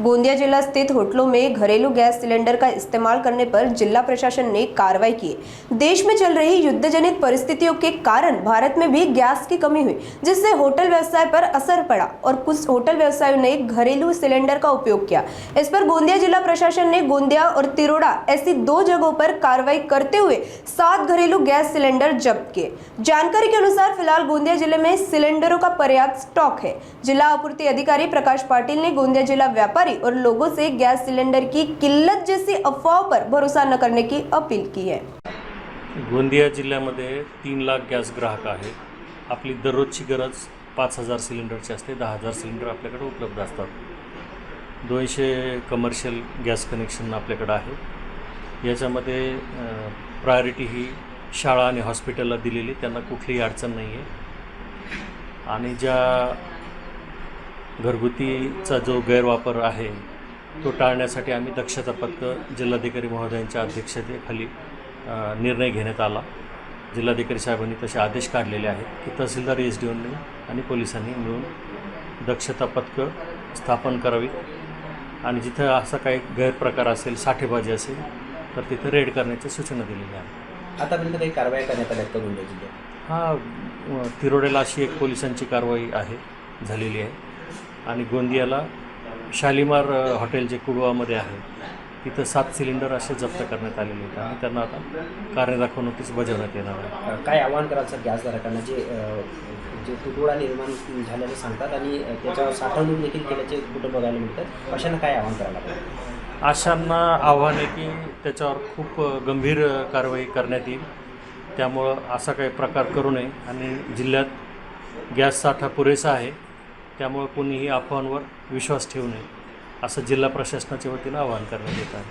गोंदिया जिला स्थित होटलों में घरेलू गैस सिलेंडर का इस्तेमाल करने पर जिला प्रशासन ने कार्रवाई की। देश में चल रही युद्धजनित परिस्थितियों के कारण भारत में भी गैस की कमी हुई, जिससे होटल व्यवसाय पर असर पड़ा और कुछ होटल व्यवसायों ने घरेलू सिलेंडर का उपयोग किया। इस पर गोंदिया जिला प्रशासन ने गोंदिया और तिरोड़ा ऐसी 2 जगहों पर कार्रवाई करते हुए 7 घरेलू गैस सिलेंडर जब्त किए। जानकारी के अनुसार फिलहाल गोंदिया जिले में सिलेंडरों का पर्याप्त स्टॉक है। जिला आपूर्ति अधिकारी प्रकाश पाटिल ने गोंदिया जिला व्यापारी और लोगों से गैस सिलेंडर की किल्लत जैसी अफवाहों पर भरोसा न करने की अपील की है। गोंदिया जिल्ह्यामध्ये 3 लाख गॅस ग्राहक आहेत. आपली दररोजची गरज 5000 सिलेंडरची असते. 10,000 सिलेंडर आपल्याकडे उपलब्ध असतात. 200 कमर्शियल गॅस कनेक्शन आपल्याकडे आहे. याच्यामध्ये प्रायोरिटी ही शाळा आणि हॉस्पिटलला दिलेली, त्यांना कुठलीही अडचण नाही आहे. आणि ज्या घरगुतीचा जो गैरवापर आहे तो टाळण्यासाठी आम्ही दक्षता पथक जिल्हाधिकारी महोदयांच्या अध्यक्षतेखाली निर्णय घेण्यात आला. जिल्हाधिकारी साहेबांनी तसे आदेश काढलेले आहेत की तहसीलदार SDOनी आणि पोलिसांनी मिळून दक्षता पथकं स्थापन करावी आणि जिथं असा काही गैरप्रकार असेल, साठेबाजी असेल तर तिथं रेड करण्याच्या सूचना दिलेल्या आहेत. आतापर्यंत काही कारवाई करण्यात आल्या का गोंदिया जिल्ह्यात? हां, तिरोड्याला अशी एक पोलिसांची कारवाई आहे झालेली आहे आणि गोंदियाला शालीमार हॉटेल जे कुडवामध्ये आहे तिथं 7 सिलेंडर असे जप्त करण्यात आलेले आहेत आणि त्यांना आता कार्यदाखव नोटीस बजावण्यात येणार आहे. काय आव्हान कराल सर गॅसधारकांना जे तुटवडा निर्माण झाल्याचं सांगतात आणि त्याच्यावर साठवणूक देखील केल्याचे कुठं बघायला मिळतात, अशांना काय आव्हान करायला पाहिजे? अशांना आव्हान आहे की त्याच्यावर खूप गंभीर कारवाई करण्यात येईल. त्यामुळं असा काही प्रकार करू नये आणि जिल्ह्यात गॅस साठा पुरेसा आहे, त्यामुळे कोणीही अफवांवर विश्वास ठेवू नये असं जिल्हा प्रशासनाच्या वतीनं आवाहन करण्यात येत आहे.